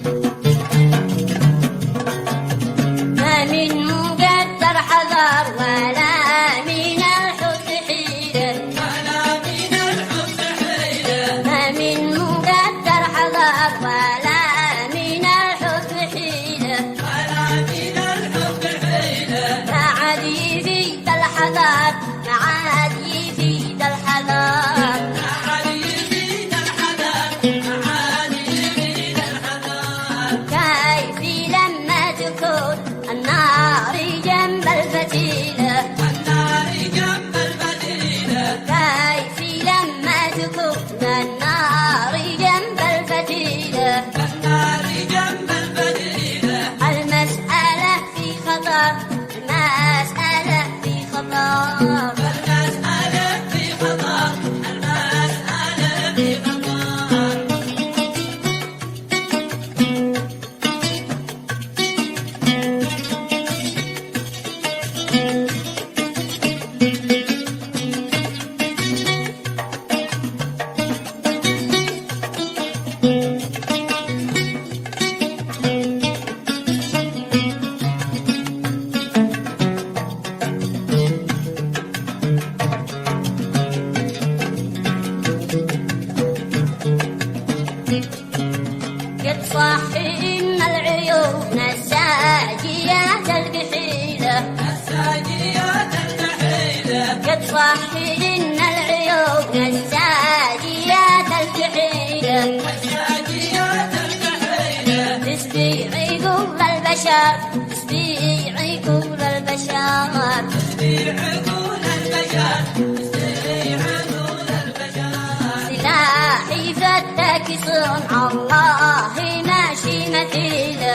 ما من مقدر حذر ولا من الحب حيلة، ما من مقدر حذر ولا من الحب حيلة، ما عاد يفيد الحذر، ما عاد يفيد الحذر، كيف لما تكون النار جنب الفتيلة، كيف لما تكون النار جنب الفتيلة، المسألة في خطر، المسألة في خطر، قد صحي إن العيون الساجيات الكحيلة، قد صحي إن العيون الساجيات الكحيلة، تسبيعي كل البشر، تسبيعي كل البشر، سلاحي فتاك صنع الله ماشي مثيل.